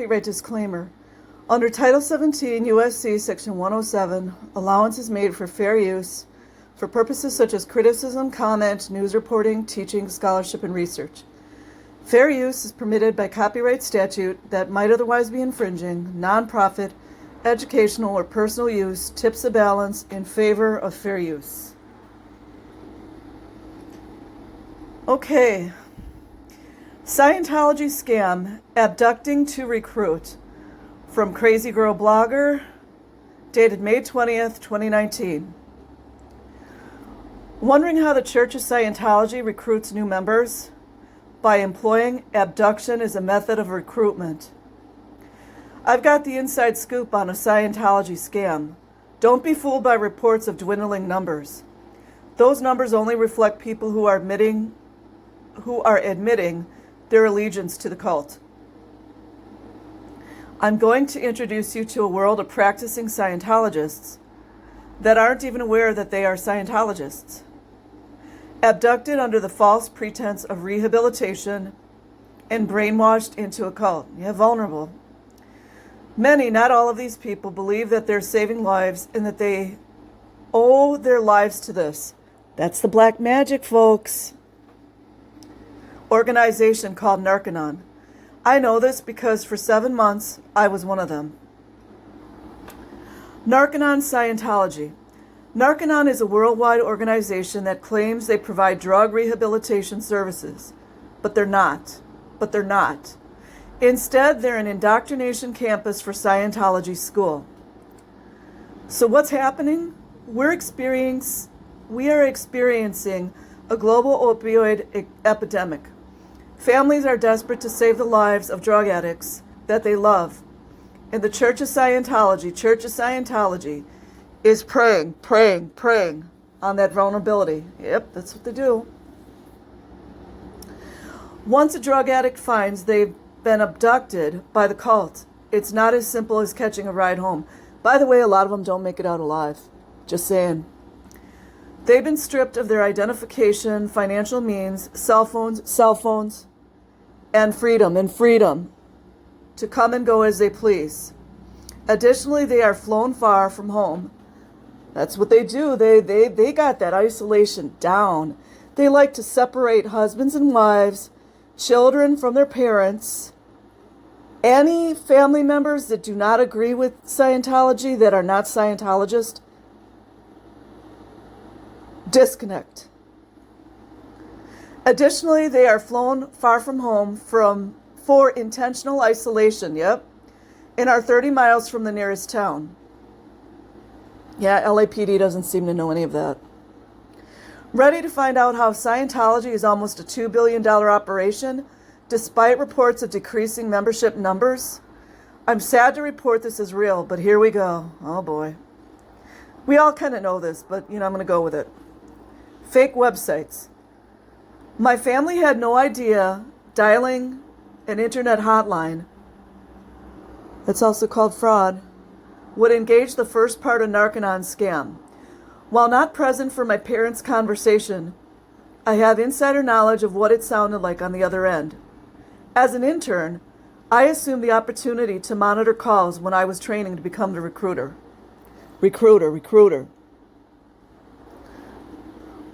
Copyright disclaimer. Under Title 17 U.S.C. Section 107, allowance is made for fair use for purposes such as criticism, comment, news reporting, teaching, scholarship, and research. Fair use is permitted by copyright statute that might otherwise be infringing. Nonprofit, educational, or personal use tips the balance in favor of fair use. Okay. Scientology scam, abducting to recruit. From Crazy Girl Blogger, dated May 20th, 2019. Wondering how the Church of Scientology recruits new members? By employing abduction as a method of recruitment. I've got the inside scoop on a Scientology scam. Don't be fooled by reports of dwindling numbers. Those numbers only reflect people who are admitting their allegiance to the cult. I'm going to introduce you to a world of practicing Scientologists that aren't even aware that they are Scientologists. Abducted under the false pretense of rehabilitation and brainwashed into a cult. Yeah, vulnerable. Many, not all of these people, believe that they're saving lives and that they owe their lives to this. That's the black magic, folks. Organization called Narconon. I know this because for 7 months, I was one of them. Narconon Scientology. Narconon is a worldwide organization that claims they provide drug rehabilitation services. But they're not. Instead, they're an indoctrination campus for Scientology school. So what's happening? We are experiencing a global opioid epidemic. Families are desperate to save the lives of drug addicts that they love. And the Church of Scientology is preying on that vulnerability. Yep, that's what they do. Once a drug addict finds they've been abducted by the cult, it's not as simple as catching a ride home. By the way, a lot of them don't make it out alive. Just saying. They've been stripped of their identification, financial means, cell phones, and freedom to come and go as they please. Additionally, they are flown far from home. That's what they do. They got that isolation down. They like to separate husbands and wives, children from their parents. Any family members that do not agree with Scientology, that are not Scientologists, disconnect. Additionally, they are flown far from home for intentional isolation, and are 30 miles from the nearest town. Yeah, LAPD doesn't seem to know any of that. Ready to find out how Scientology is almost a $2 billion operation, despite reports of decreasing membership numbers? I'm sad to report this is real, but here we go. Oh boy. We all kind of know this, but I'm going to go with it. Fake websites. My family had no idea dialing an internet hotline, that's also called fraud, would engage the first part of Narconon scam. While not present for my parents' conversation, I have insider knowledge of what it sounded like on the other end. As an intern, I assumed the opportunity to monitor calls when I was training to become the recruiter.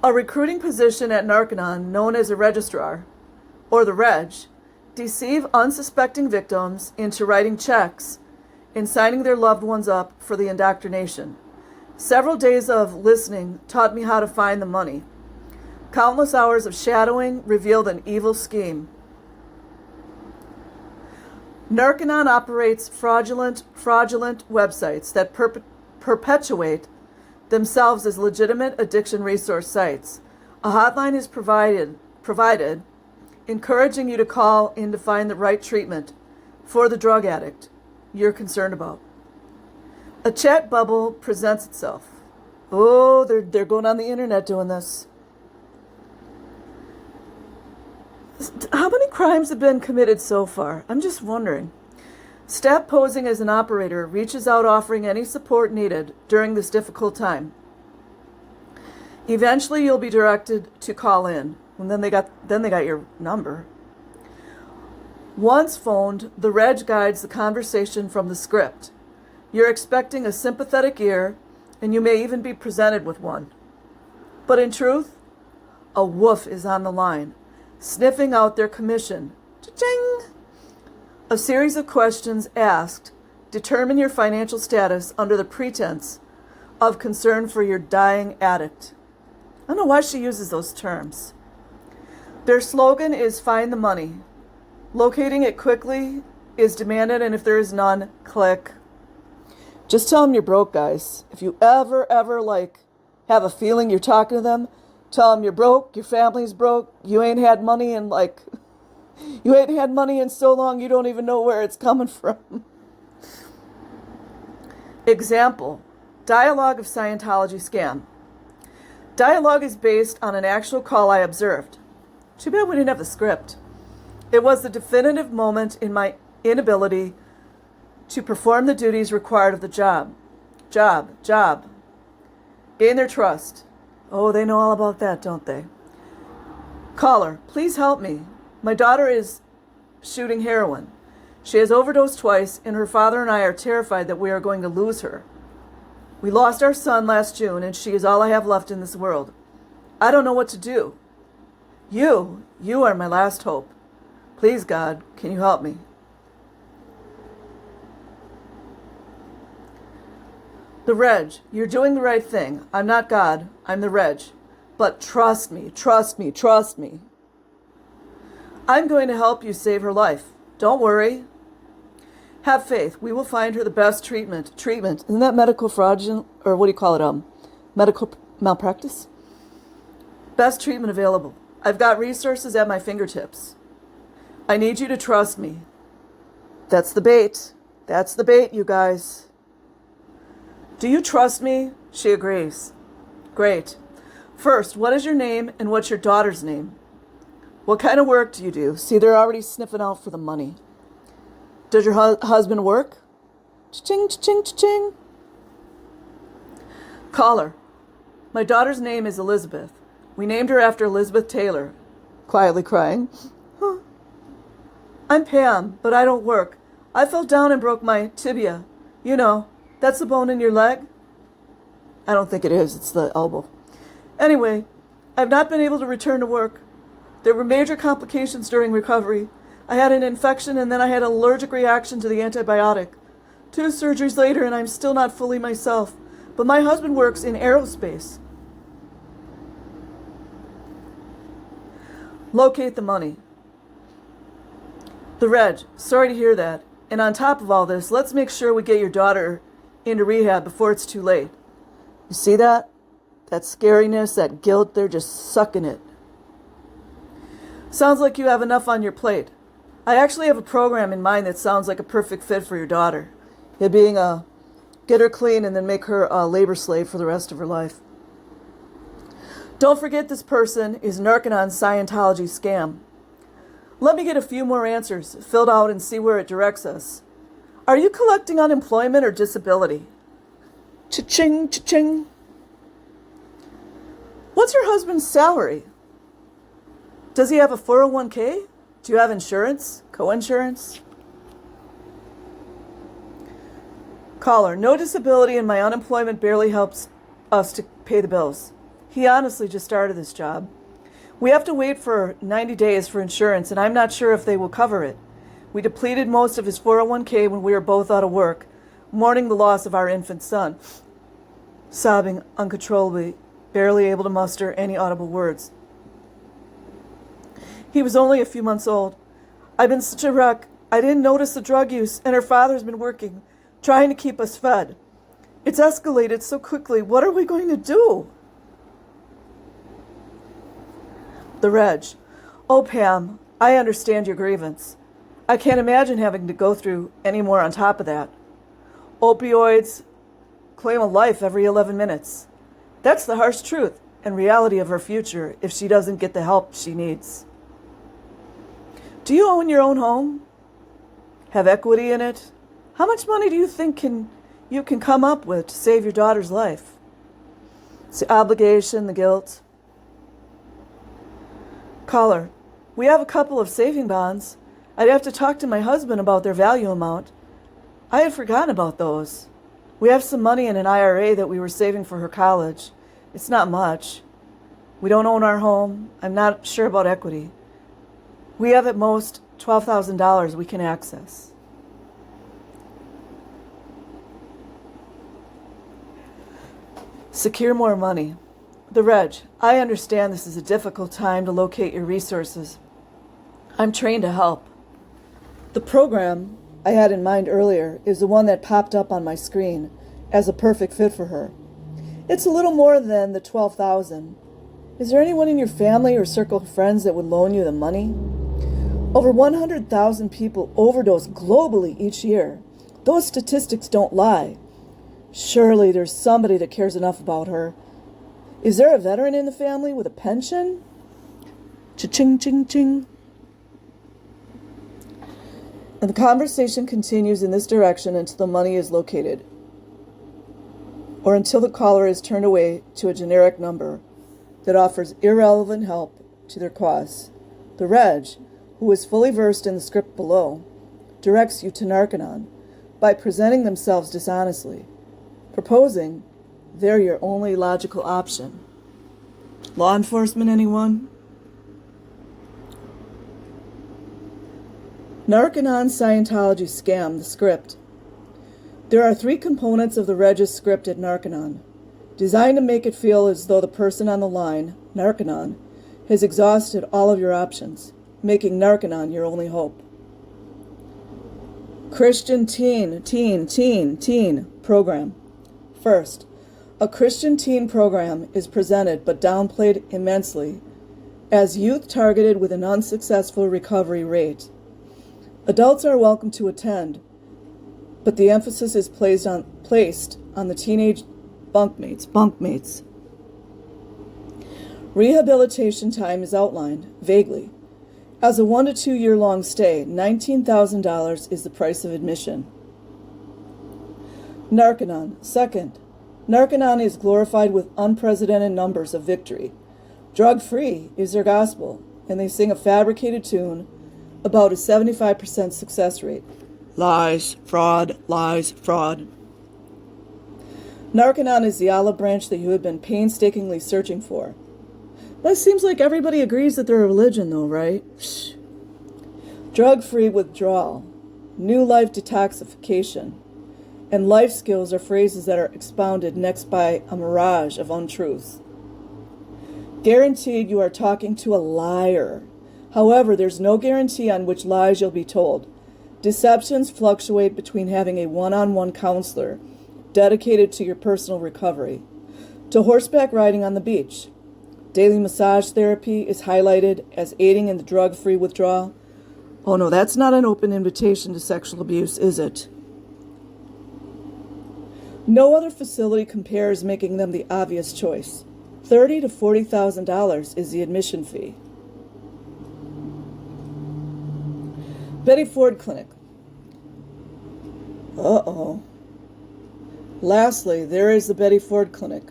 A recruiting position at Narconon, known as a registrar, or the Reg, deceive unsuspecting victims into writing checks and signing their loved ones up for the indoctrination. Several days of listening taught me how to find the money. Countless hours of shadowing revealed an evil scheme. Narconon operates fraudulent websites that perpetuate themselves as legitimate addiction resource sites. A hotline is provided, encouraging you to call in to find the right treatment for the drug addict you're concerned about. A chat bubble presents itself. Oh, they're going on the internet doing this. How many crimes have been committed so far? I'm just wondering. Staff posing as an operator reaches out offering any support needed during this difficult time. Eventually you'll be directed to call in. And then they got your number. Once phoned, the reg guides the conversation from the script. You're expecting a sympathetic ear, and you may even be presented with one. But in truth, a wolf is on the line, sniffing out their commission. Cha-ching! A series of questions asked determine your financial status under the pretense of concern for your dying addict. I don't know why she uses those terms. Their slogan is find the money. Locating it quickly is demanded, and if there is none, click. Just tell them you're broke, guys. If you ever have a feeling you're talking to them, tell them you're broke, your family's broke, you ain't had money in so long you don't even know where it's coming from. Example, dialogue of Scientology scam. Dialogue is based on an actual call I observed. Too bad we didn't have the script. It was the definitive moment in my inability to perform the duties required of the job. Job. Gain their trust. Oh, they know all about that, don't they? Caller, please help me. My daughter is shooting heroin. She has overdosed twice, and her father and I are terrified that we are going to lose her. We lost our son last June, and she is all I have left in this world. I don't know what to do. You are my last hope. Please, God, can you help me? The Reg, you're doing the right thing. I'm not God, I'm the Reg. But trust me. I'm going to help you save her life. Don't worry. Have faith. We will find her the best treatment. Isn't that medical fraudulent? Or what do you call it? Medical malpractice? Best treatment available. I've got resources at my fingertips. I need you to trust me. That's the bait. You guys. Do you trust me? She agrees. Great. First, what is your name and what's your daughter's name? What kind of work do you do? See, they're already sniffing out for the money. Does your husband work? Cha-ching, cha-ching, cha-ching. Caller. My daughter's name is Elizabeth. We named her after Elizabeth Taylor. Quietly crying. Huh. I'm Pam, but I don't work. I fell down and broke my tibia. You know, that's the bone in your leg. I don't think it is. It's the elbow. Anyway, I've not been able to return to work. There were major complications during recovery. I had an infection and then I had an allergic reaction to the antibiotic. 2 surgeries later and I'm still not fully myself. But my husband works in aerospace. Locate the money. The Reg, sorry to hear that. And on top of all this, let's make sure we get your daughter into rehab before it's too late. You see that? That scariness, that guilt, they're just sucking it. Sounds like you have enough on your plate. I actually have a program in mind that sounds like a perfect fit for your daughter. It being get her clean and then make her a labor slave for the rest of her life. Don't forget this person is narking on Scientology scam. Let me get a few more answers filled out and see where it directs us. Are you collecting unemployment or disability? Cha-ching, cha-ching. What's your husband's salary? Does he have a 401k? Do you have insurance? Co-insurance? Caller, no disability and my unemployment barely helps us to pay the bills. He honestly just started this job. We have to wait for 90 days for insurance, and I'm not sure if they will cover it. We depleted most of his 401k when we were both out of work, mourning the loss of our infant son. Sobbing uncontrollably, barely able to muster any audible words. He was only a few months old. I've been such a wreck. I didn't notice the drug use, and her father's been working, trying to keep us fed. It's escalated so quickly. What are we going to do? The Reg. Oh, Pam, I understand your grievance. I can't imagine having to go through any more on top of that. Opioids claim a life every 11 minutes. That's the harsh truth and reality of her future if she doesn't get the help she needs. Do you own your own home? Have equity in it? How much money do you think you can come up with to save your daughter's life? It's the obligation, the guilt. Caller, we have a couple of saving bonds. I'd have to talk to my husband about their value amount. I had forgotten about those. We have some money in an IRA that we were saving for her college. It's not much. We don't own our home. I'm not sure about equity. We have at most $12,000 we can access. Secure more money. The Reg, I understand this is a difficult time to locate your resources. I'm trained to help. The program I had in mind earlier is the one that popped up on my screen as a perfect fit for her. It's a little more than the $12,000. Is there anyone in your family or circle of friends that would loan you the money? Over 100,000 people overdose globally each year. Those statistics don't lie. Surely there's somebody that cares enough about her. Is there a veteran in the family with a pension? Cha-ching, ching, ching. And the conversation continues in this direction until the money is located, or until the caller is turned away to a generic number that offers irrelevant help to their cause. The Reg, who is fully versed in the script below, directs you to Narconon by presenting themselves dishonestly, proposing they're your only logical option. Law enforcement, anyone? Narconon Scientology scam, the script. There are 3 components of the Regis script at Narconon, designed to make it feel as though the person on the line, Narconon, has exhausted all of your options, making Narconon your only hope. Christian teen program. First, a Christian teen program is presented but downplayed immensely as youth targeted with an unsuccessful recovery rate. Adults are welcome to attend, but the emphasis is placed on the teenage bunkmates. Rehabilitation time is outlined, vaguely. As a 1 to 2 year long stay, $19,000 is the price of admission. Narconon. Second, Narconon is glorified with unprecedented numbers of victory. Drug-free is their gospel, and they sing a fabricated tune about a 75% success rate. Lies, fraud, lies, fraud. Narconon is the olive branch that you have been painstakingly searching for. But it seems like everybody agrees that they're a religion, though, right? Shh. Drug-free withdrawal, new life detoxification, and life skills are phrases that are expounded next by a mirage of untruths. Guaranteed you are talking to a liar. However, there's no guarantee on which lies you'll be told. Deceptions fluctuate between having a one-on-one counselor dedicated to your personal recovery, to horseback riding on the beach. Daily massage therapy is highlighted as aiding in the drug-free withdrawal. Oh no, that's not an open invitation to sexual abuse, is it? No other facility compares, making them the obvious choice. $30,000 to $40,000 is the admission fee. Betty Ford Clinic. Uh-oh. Lastly, there is the Betty Ford Clinic.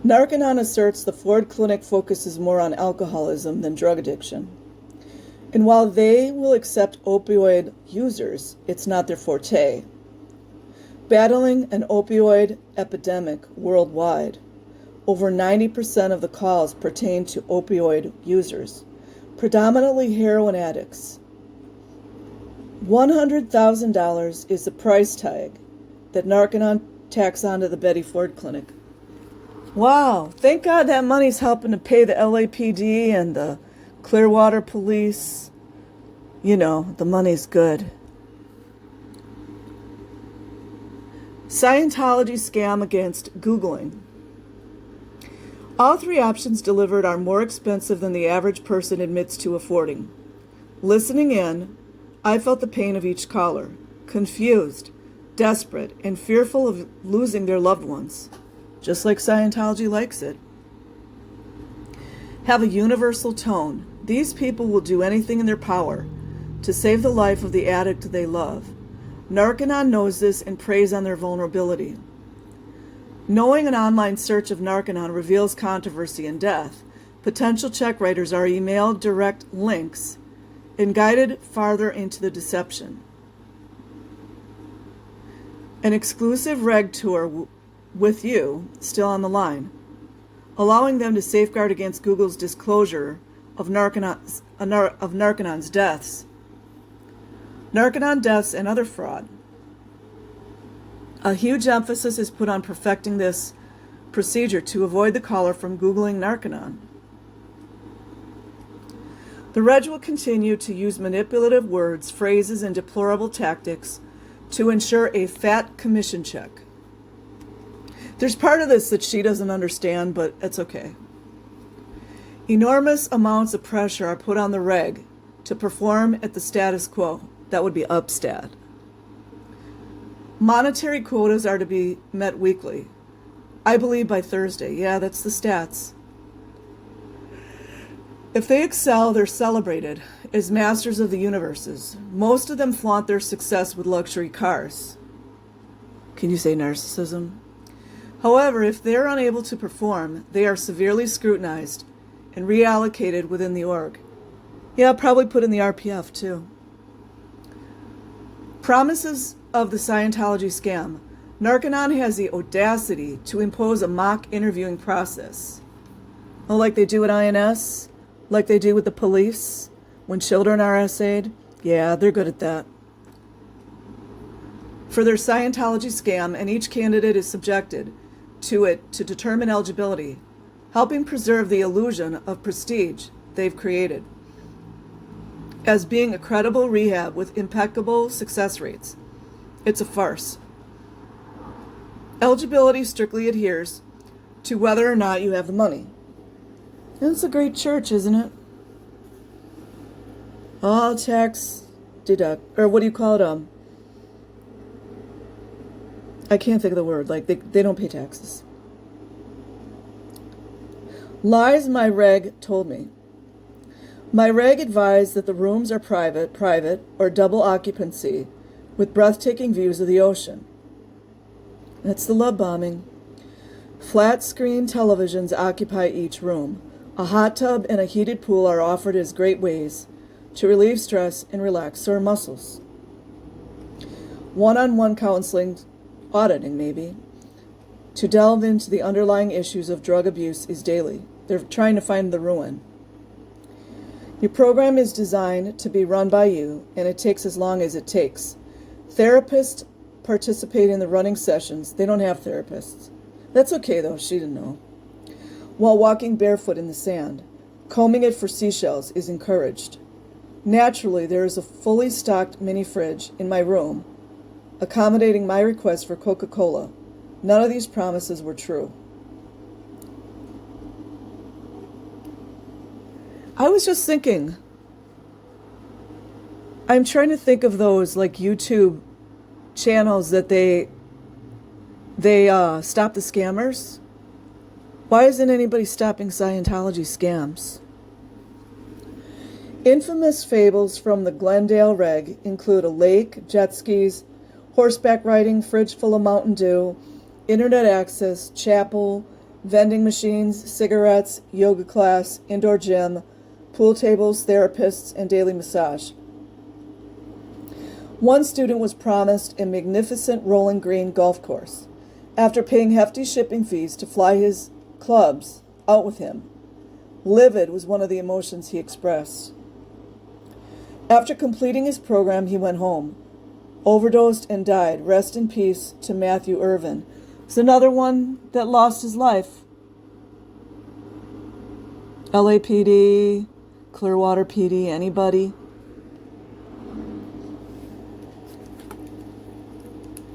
Narconon asserts the Ford Clinic focuses more on alcoholism than drug addiction. And while they will accept opioid users, it's not their forte. Battling an opioid epidemic worldwide, over 90% of the calls pertain to opioid users, predominantly heroin addicts. $100,000 is the price tag that Narconon tacks onto the Betty Ford Clinic. Wow, thank God that money's helping to pay the LAPD and the Clearwater Police. You know, the money's good. Scientology scam against Googling. All 3 options delivered are more expensive than the average person admits to affording. Listening in, I felt the pain of each caller, confused, desperate, and fearful of losing their loved ones, just like Scientology likes it. Have a universal tone. These people will do anything in their power to save the life of the addict they love. Narconon knows this and preys on their vulnerability. Knowing an online search of Narconon reveals controversy and death, potential check writers are emailed direct links and guided farther into the deception. An exclusive reg tour with you still on the line, allowing them to safeguard against Google's disclosure of Narcanon's deaths. Narcanon deaths and other fraud. A huge emphasis is put on perfecting this procedure to avoid the caller from Googling Narcanon. The reg will continue to use manipulative words, phrases, and deplorable tactics to ensure a fat commission check. There's part of this that she doesn't understand, but it's okay. Enormous amounts of pressure are put on the reg to perform at the status quo. That would be upstat. Monetary quotas are to be met weekly. I believe by Thursday. Yeah, that's the stats. If they excel, they're celebrated as masters of the universes. Most of them flaunt their success with luxury cars. Can you say narcissism? However, if they're unable to perform, they are severely scrutinized and reallocated within the org. Yeah, probably put in the RPF too. Promises of the Scientology scam. Narcanon has the audacity to impose a mock interviewing process. Oh, like they do at INS? Like they do with the police? When children are essayed? Yeah, they're good at that. For their Scientology scam, and each candidate is subjected to it to determine eligibility, helping preserve the illusion of prestige they've created as being a credible rehab with impeccable success rates. It's a farce. Eligibility strictly adheres to whether or not you have the money. And it's a great church, isn't it? All tax deduct, or what do you call it? I can't think of the word. Like they don't pay taxes. Lies my reg told me. My reg advised that the rooms are private, or double occupancy, with breathtaking views of the ocean. That's the love bombing. Flat screen televisions occupy each room. A hot tub and a heated pool are offered as great ways to relieve stress and relax sore muscles. One-on-one counseling, auditing maybe, to delve into the underlying issues of drug abuse is daily. They're trying to find the ruin. Your program is designed to be run by you, and it takes as long as it takes. Therapists participate in the running sessions. They don't have therapists. That's okay, though. She didn't know. While walking barefoot in the sand, combing it for seashells is encouraged. Naturally, there is a fully stocked mini fridge in my room, accommodating my request for Coca-Cola. None of these promises were true. I was just thinking, I'm trying to think of those like YouTube channels that they stop the scammers. Why isn't anybody stopping Scientology scams? Infamous fables from the Glendale Reg include a lake, jet skis, horseback riding, fridge full of Mountain Dew, internet access, chapel, vending machines, cigarettes, yoga class, indoor gym, pool tables, therapists, and daily massage. One student was promised a magnificent rolling green golf course after paying hefty shipping fees to fly his clubs out with him. Livid was one of the emotions he expressed. After completing his program, he went home, overdosed and died. Rest in peace to Matthew Irvin. It's another one that lost his life. LAPD, Clearwater PD, anybody?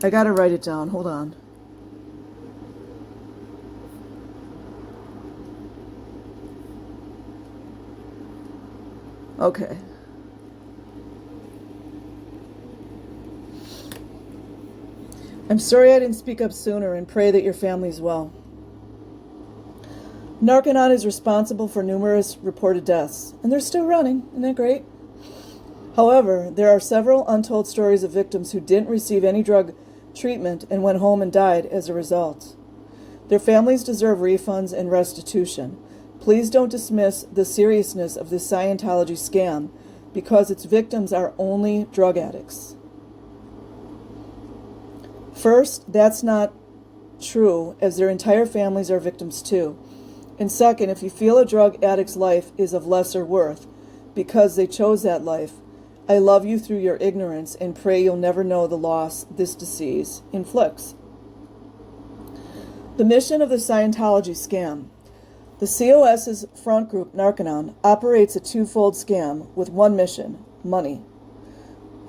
I gotta write it down. Hold on. Okay. I'm sorry I didn't speak up sooner, and pray that your family's well. Narcanon is responsible for numerous reported deaths, and they're still running. Isn't that great? However, there are several untold stories of victims who didn't receive any drug treatment and went home and died as a result. Their families deserve refunds and restitution. Please don't dismiss the seriousness of this Scientology scam because its victims are only drug addicts. First, that's not true, as their entire families are victims too. And second, if you feel a drug addict's life is of lesser worth because they chose that life, I love you through your ignorance and pray you'll never know the loss this disease inflicts. The mission of the Scientology scam. The COS's front group, Narconon, operates a twofold scam with one mission: money.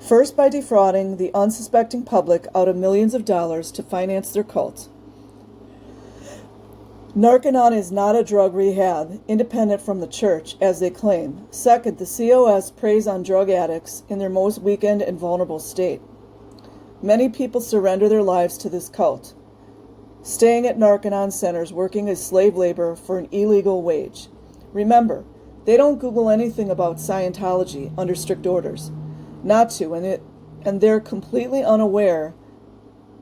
First, by defrauding the unsuspecting public out of millions of dollars to finance their cult. Narconon is not a drug rehab, independent from the church, as they claim. Second, the COS preys on drug addicts in their most weakened and vulnerable state. Many people surrender their lives to this cult, staying at Narconon centers, working as slave labor for an illegal wage. Remember, they don't Google anything about Scientology under strict orders. Not to, and they're completely unaware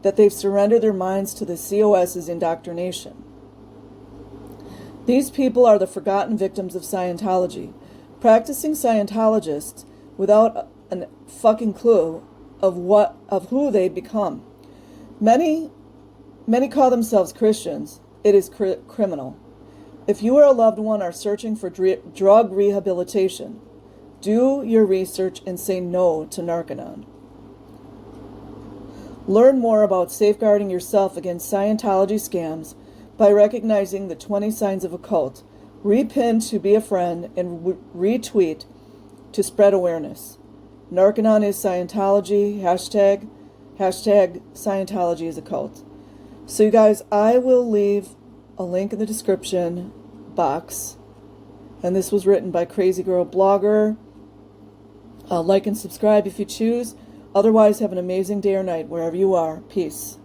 that they've surrendered their minds to the COS's indoctrination. These people are the forgotten victims of Scientology, practicing Scientologists without a fucking clue of who they become. Many call themselves Christians. It is criminal. If you or a loved one are searching for drug rehabilitation, do your research and say no to Narconon. Learn more about safeguarding yourself against Scientology scams by recognizing the 20 signs of a cult. Repin to be a friend and retweet to spread awareness. Narconon is Scientology. Hashtag Scientology is a cult. So you guys, I will leave a link in the description box. And this was written by Crazy Girl Blogger. Like and subscribe if you choose. Otherwise, have an amazing day or night wherever you are. Peace.